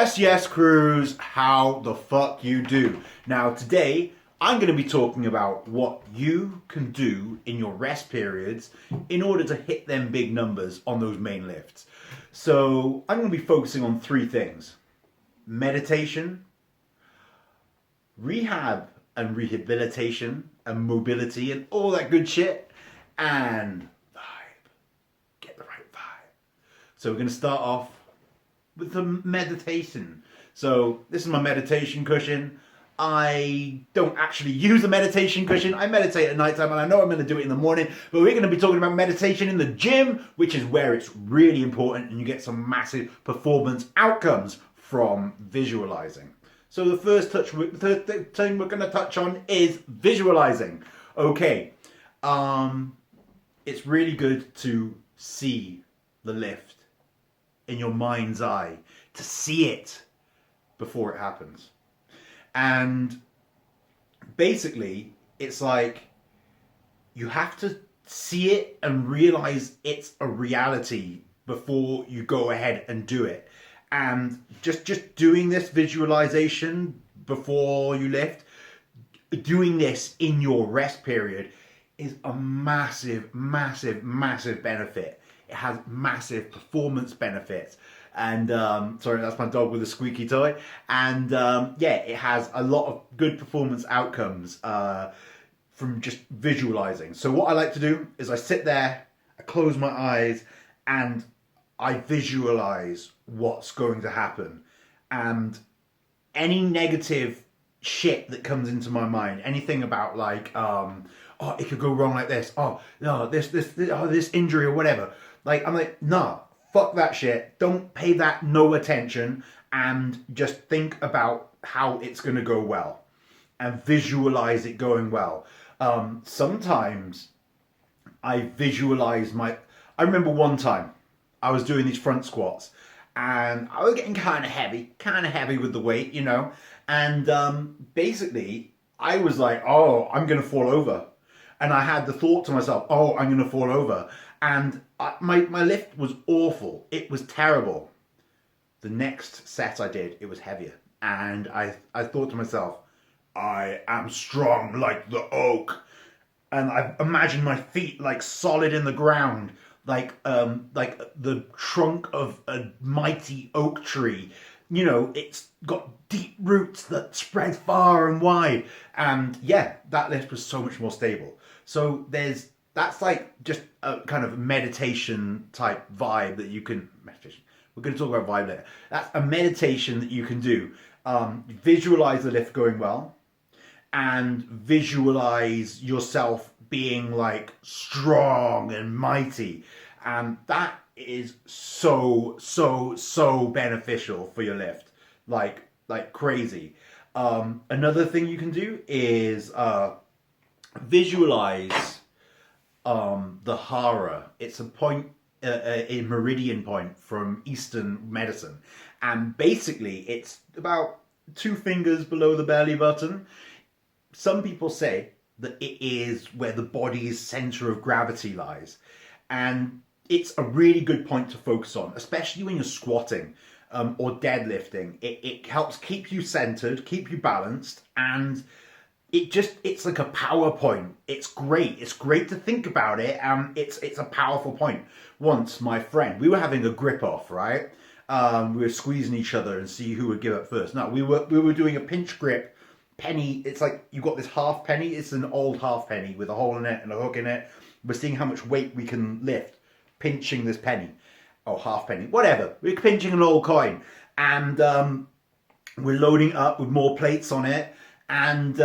Yes, crews, how the fuck you do? Now, today, I'm going to be talking about what you can do in your rest periods in order to hit them big numbers on those main lifts. So, I'm going to be focusing on three things: meditation, rehab and rehabilitation, and mobility, and all that good shit, and vibe. Get the right vibe. So, we're going to start off with the meditation. So this is my meditation cushion. I don't actually use a meditation cushion. I meditate at night time, and I know I'm going to do it in the morning, but we're going to be talking about meditation in the gym, which is where it's really important and you get some massive performance outcomes from visualizing. So the first thing we're going to touch on is visualizing. Okay, it's really good to see the lift in your mind's eye, to see it before it happens. And basically, it's like you have to see it and realize it's a reality before you go ahead and do it. And just doing this visualization before you lift, doing this in your rest period is a massive benefit. It has massive performance benefits. And sorry, that's my dog with a squeaky toy. And yeah, it has a lot of good performance outcomes from just visualizing. So what I like to do is I sit there, I close my eyes, and I visualize what's going to happen. And any negative shit that comes into my mind, anything about like, oh, it could go wrong like this. Oh, no, this injury or whatever. Like, I'm like, nah, fuck that shit. Don't pay that no attention and just think about how it's going to go well and visualize it going well. Sometimes I visualize I remember one time I was doing these front squats and I was getting kind of heavy with the weight, you know, and basically I was like, oh, I'm going to fall over. And I had the thought to myself, oh, I'm going to fall over. And my lift was awful. It was terrible. The next set I did, it was heavier. And I thought to myself, I am strong like the oak. And I imagined my feet like solid in the ground, like the trunk of a mighty oak tree. You know, it's got deep roots that spread far and wide. And yeah, that lift was so much more stable. So that's like just a kind of meditation type vibe that you can, we're going to talk about vibe later. That's a meditation that you can do. Visualize the lift going well and visualize yourself being like strong and mighty. And that is so beneficial for your lift. Like crazy. Another thing you can do is visualize the hara. It's a point, a meridian point from Eastern medicine, and basically it's about 2 fingers below the belly button. Some people say that it is where the body's center of gravity lies, and it's a really good point to focus on, especially when you're squatting or deadlifting. It helps keep you centered, keep you balanced, and it's like a PowerPoint. It's great. It's great to think about it. It's a powerful point. Once, my friend, we were having a grip off, right? We were squeezing each other and see who would give up first. No, we were doing a pinch grip penny. It's like you got this half penny. It's an old half penny with a hole in it and a hook in it. We're seeing how much weight we can lift, pinching this penny. Oh, half penny, whatever. We're pinching an old coin, and we're loading up with more plates on it. And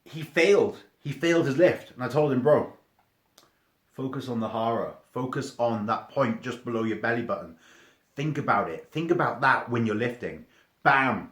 he failed. He failed his lift. And I told him, bro, focus on the hara. Focus on that point just below your belly button. Think about it. Think about that when you're lifting. Bam.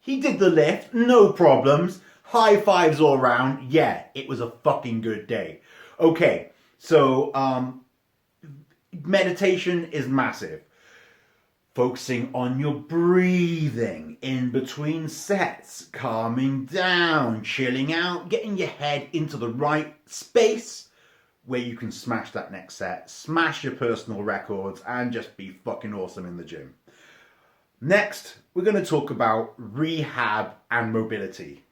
He did the lift. No problems. High fives all around. Yeah, it was a fucking good day. Okay, so meditation is massive. Focusing on your breathing in between sets, calming down, chilling out, getting your head into the right space where you can smash that next set, smash your personal records, and just be fucking awesome in the gym. Next, we're going to talk about rehab and mobility.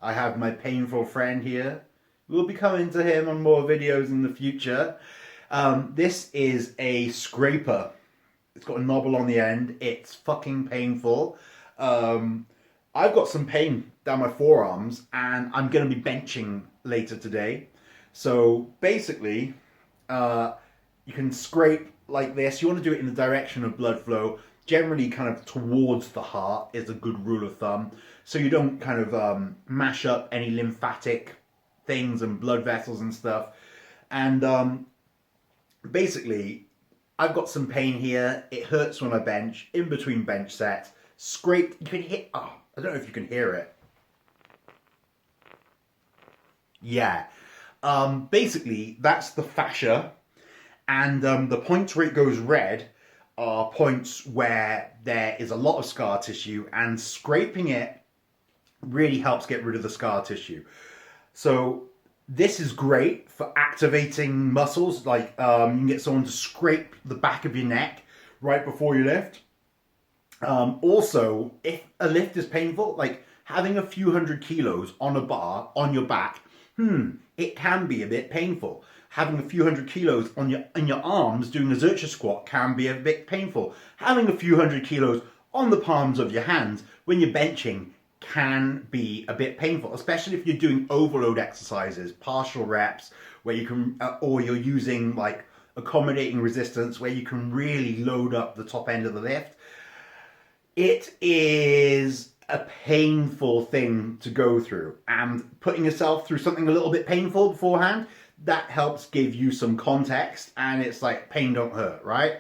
I have my painful friend here. We'll be coming to him on more videos in the future. This is a scraper. It's got a knobble on the end. It's fucking painful. I've got some pain down my forearms and I'm going to be benching later today. So basically, you can scrape like this. You want to do it in the direction of blood flow. Generally kind of towards the heart is a good rule of thumb. So you don't kind of mash up any lymphatic things and blood vessels and stuff. And basically, I've got some pain here. It hurts when I bench, in between bench sets. Scrape, you can hit, oh, I don't know if you can hear it. Yeah. Basically, that's the fascia. And the points where it goes red are points where there is a lot of scar tissue, and scraping it really helps get rid of the scar tissue. So this is great for activating muscles. Like you can get someone to scrape the back of your neck right before you lift. Also, if a lift is painful, like having a few hundred kilos on a bar on your back, it can be a bit painful. Having a few hundred kilos on your arms doing a Zercher squat can be a bit painful. Having a few hundred kilos on the palms of your hands when you're benching can be a bit painful, especially if you're doing overload exercises, partial reps, where you can, or you're using like accommodating resistance, where you can really load up the top end of the lift. It is a painful thing to go through, and putting yourself through something a little bit painful beforehand, that helps give you some context, and it's like pain don't hurt, right?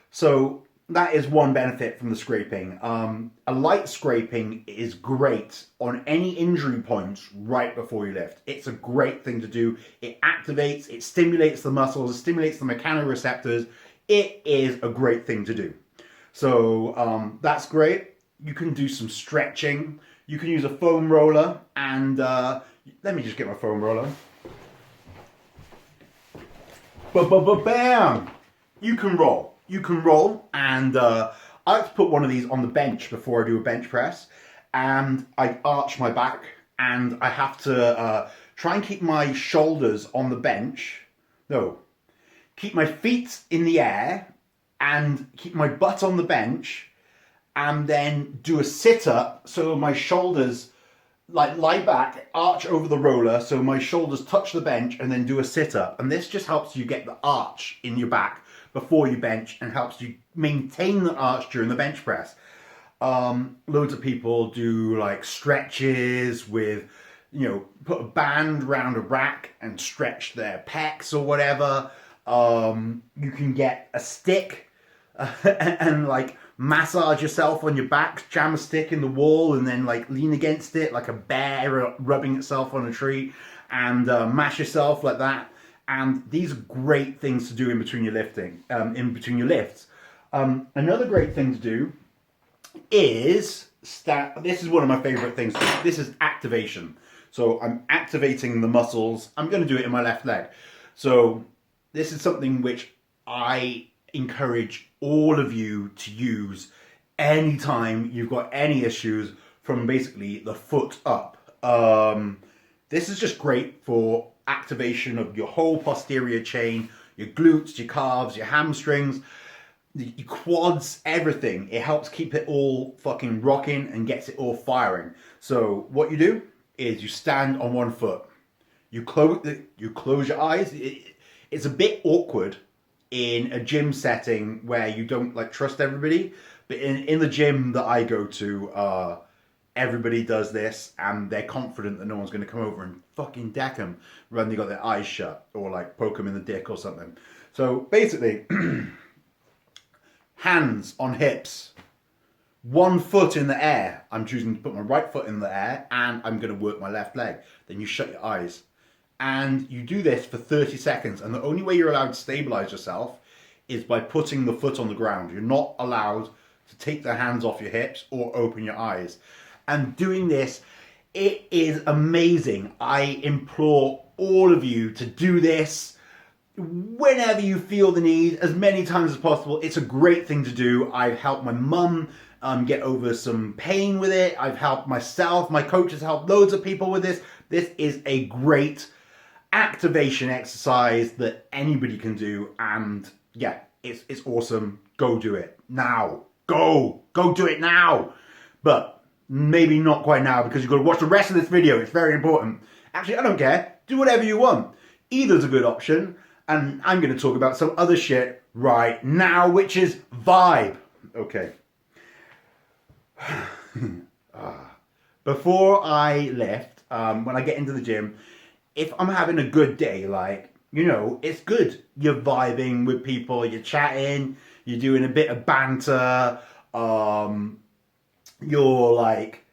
So that is one benefit from the scraping. A light scraping is great on any injury points right before you lift. It's a great thing to do. It activates, it stimulates the muscles, it stimulates the mechanoreceptors. It is a great thing to do. So that's great. You can do some stretching. You can use a foam roller, and let me just get my foam roller. Bam! You can roll. You can roll, and I like to put one of these on the bench before I do a bench press, and I arch my back, and I have to try and keep my shoulders on the bench. No, keep my feet in the air, and keep my butt on the bench, and then do a sit-up so my shoulders like lie back, arch over the roller so my shoulders touch the bench, and then do a sit-up. And this just helps you get the arch in your back before you bench and helps you maintain the arch during the bench press. Loads of people do like stretches with, you know, put a band around a rack and stretch their pecs or whatever. You can get a stick and like massage yourself on your back, jam a stick in the wall and then like lean against it like a bear rubbing itself on a tree, and mash yourself like that. And these are great things to do in between your lifting, in between your lifts. Another great thing to do is this is one of my favorite things to do. This is activation. So I'm activating the muscles. I'm going to do it in my left leg. So this is something which I encourage all of you to use anytime you've got any issues from basically the foot up. This is just great for activation of your whole posterior chain, your glutes, your calves, your hamstrings, your quads, everything. It helps keep it all fucking rocking and gets it all firing. So what you do is you stand on one foot. You close your eyes. It's a bit awkward in a gym setting where you don't like trust everybody, but in the gym that I go to, everybody does this and they're confident that no one's going to come over and fucking deck them when they got their eyes shut, or like poke them in the dick or something. So basically, hands on hips, 1 foot in the air. I'm choosing to put my right foot in the air and I'm going to work my left leg. Then you shut your eyes. And you do this for 30 seconds. And the only way you're allowed to stabilize yourself is by putting the foot on the ground. You're not allowed to take the hands off your hips or open your eyes. And doing this, it is amazing. I implore all of you to do this whenever you feel the need, as many times as possible. It's a great thing to do. I've helped my mum get over some pain with it. I've helped myself. My coach has helped loads of people with this. This is a great activation exercise that anybody can do, and yeah, it's awesome. Go do it now. Go do it now. But maybe not quite now, because you've got to watch the rest of this video. It's very important. Actually, I don't care. Do whatever you want. Either's a good option, and I'm going to talk about some other shit right now, which is vibe. Okay. Before I lift, when I get into the gym, if I'm having a good day, like, you know, it's good. You're vibing with people, you're chatting, you're doing a bit of banter, you're like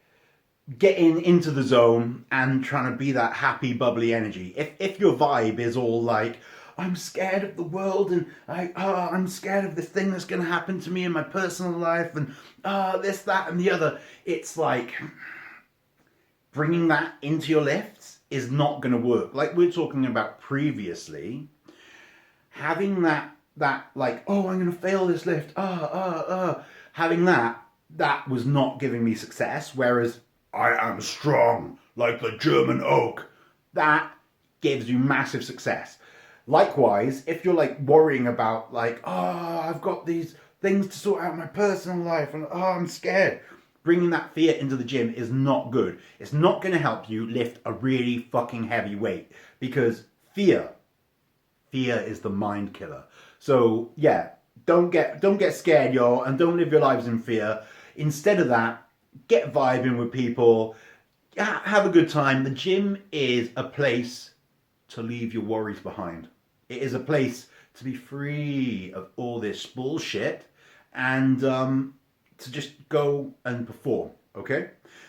getting into the zone and trying to be that happy, bubbly energy. If your vibe is all like, I'm scared of the world, and I'm scared of this thing that's going to happen to me in my personal life, and this, that, and the other, it's like bringing that into your lifts is not going to work. Like we were talking about previously, having that like, oh, I'm going to fail this lift, having that was not giving me success. Whereas I am strong like the German oak, that gives you massive success. Likewise, if you're like worrying about like, oh, I've got these things to sort out in my personal life, and oh, I'm scared, bringing that fear into the gym is not good. It's not going to help you lift a really fucking heavy weight, because fear is the mind killer. So yeah, don't get scared, y'all, and don't live your lives in fear. Instead of that, get vibing with people, have a good time. The gym is a place to leave your worries behind. It is a place to be free of all this bullshit and to just go and perform, okay?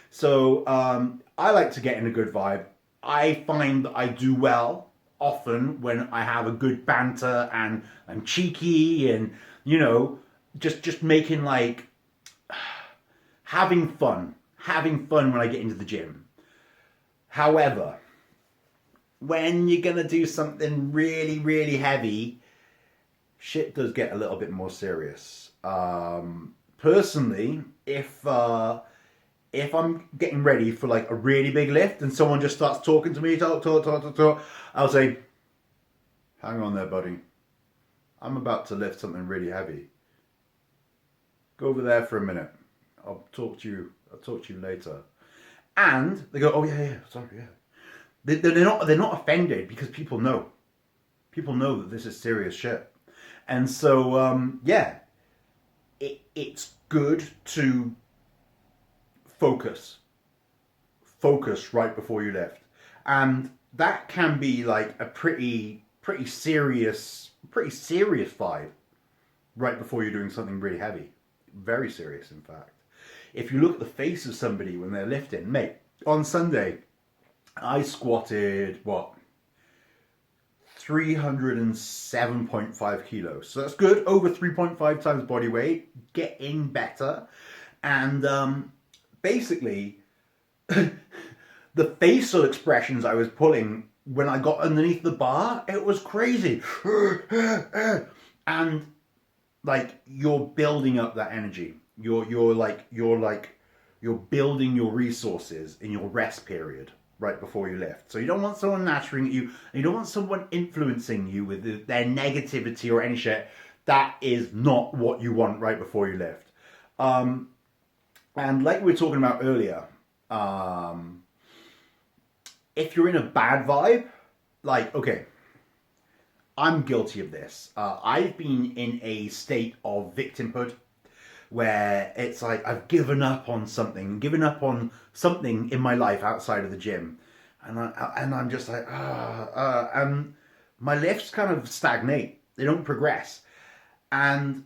So I like to get in a good vibe. I find that I do well often when I have a good banter and I'm cheeky and, you know, just making like, having fun when I get into the gym. However, when you're gonna do something really, really heavy, shit does get a little bit more serious. Personally, if I'm getting ready for like a really big lift and someone just starts talking to me, talk, I'll say, hang on there, buddy. I'm about to lift something really heavy. Go over there for a minute. I'll talk to you later. And they go, oh yeah, sorry, yeah. They're not offended, because people know that this is serious shit. And so yeah, it's good to focus right before you lift, and that can be like a pretty serious vibe right before you're doing something really heavy, very serious in fact. If you look at the face of somebody when they're lifting, mate, on Sunday I squatted, 307.5 kilos. So that's good, over 3.5 times body weight, getting better. And basically, the facial expressions I was pulling when I got underneath the bar, it was crazy. And like, you're building up that energy. You're building your resources in your rest period right before you lift. So you don't want someone nattering at you, and you don't want someone influencing you with their negativity or any shit. That is not what you want right before you lift. And like we were talking about earlier, if you're in a bad vibe, like, okay, I'm guilty of this. I've been in a state of victimhood where it's like I've given up on something in my life outside of the gym, and I'm just like, and my lifts kind of stagnate. They don't progress, and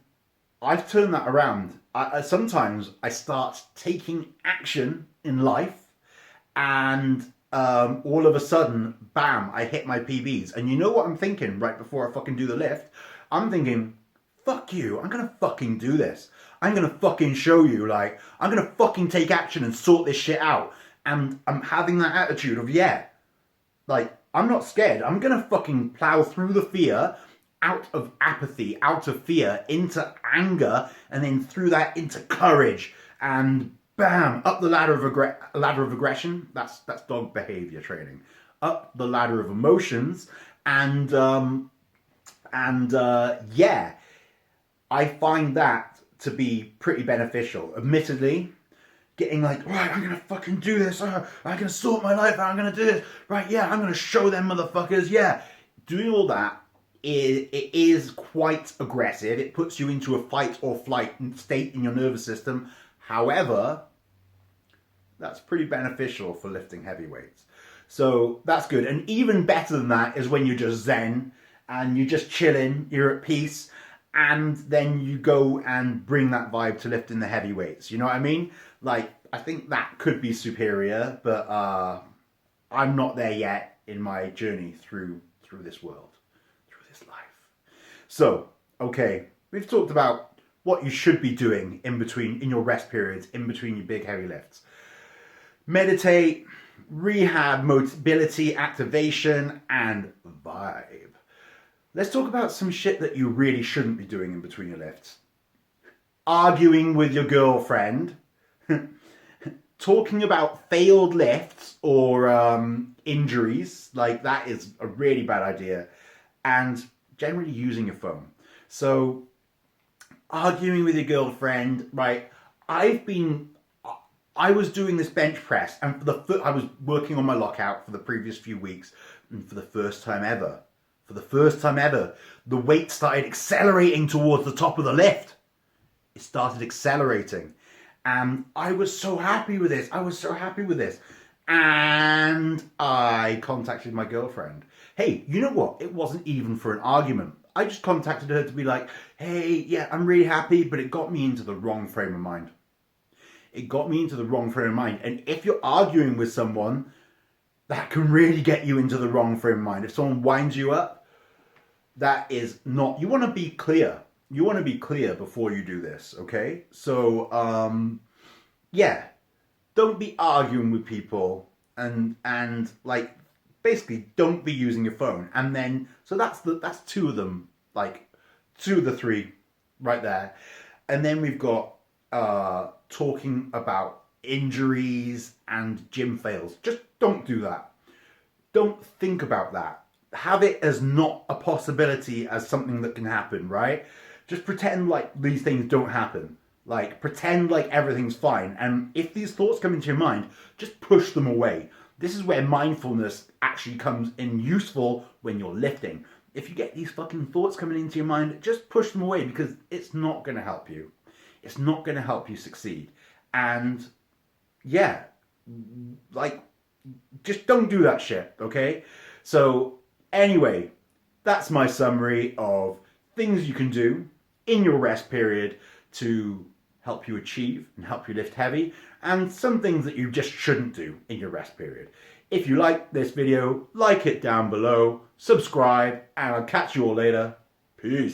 I've turned that around. Sometimes I start taking action in life, and all of a sudden, bam, I hit my PBs. And you know what I'm thinking right before I fucking do the lift? I'm thinking, fuck you, I'm gonna fucking do this. I'm gonna fucking show you, like, I'm gonna fucking take action and sort this shit out. And I'm having that attitude of, yeah, like, I'm not scared. I'm going to fucking plow through the fear, out of apathy, out of fear, into anger, and then through that into courage, and bam, up the ladder of aggression. That's dog behavior training. Up the ladder of emotions, and yeah, I find that to be pretty beneficial. Admittedly, getting like, right, I'm gonna fucking do this. I'm gonna sort my life out. I'm gonna do this. Right, yeah, I'm gonna show them motherfuckers. Yeah, doing all that, it is quite aggressive. It puts you into a fight or flight state in your nervous system. However, that's pretty beneficial for lifting heavy weights. So that's good. And even better than that is when you're just zen and you're just chilling, you're at peace, and then you go and bring that vibe to lifting the heavy weights. You know what I mean? Like, I think that could be superior, but I'm not there yet in my journey through this world, through this life. So, okay, we've talked about what you should be doing in your rest periods, in between your big heavy lifts. Meditate, rehab, mobility, activation, and vibe. Let's talk about some shit that you really shouldn't be doing in between your lifts. Arguing with your girlfriend, talking about failed lifts or injuries, like that is a really bad idea, and generally using your phone. So, arguing with your girlfriend, right? I was doing this bench press, and I was working on my lockout for the previous few weeks, and for the first time ever, the weight started accelerating towards the top of the lift. It started accelerating. And I was so happy with this. And I contacted my girlfriend. Hey, you know what? It wasn't even for an argument. I just contacted her to be like, hey, yeah, I'm really happy, but it got me into the wrong frame of mind. And if you're arguing with someone, that can really get you into the wrong frame of mind. If someone winds you up, that is not... You want to be clear. You want to be clear before you do this, okay? So, yeah, don't be arguing with people and like, basically, don't be using your phone. And then, so that's two of them, like, two of the three right there. And then we've got talking about injuries and gym fails. Just don't do that. Don't think about that. Have it as not a possibility as something that can happen, right? Just pretend like these things don't happen. Like, pretend like everything's fine. And if these thoughts come into your mind, just push them away. This is where mindfulness actually comes in useful when you're lifting. If you get these fucking thoughts coming into your mind, just push them away, because it's not going to help you. It's not going to help you succeed. And yeah, like, just don't do that shit, okay? So anyway, that's my summary of things you can do in your rest period to help you achieve and help you lift heavy, and some things that you just shouldn't do in your rest period. If you like this video, like it down below, subscribe, and I'll catch you all later. Peace.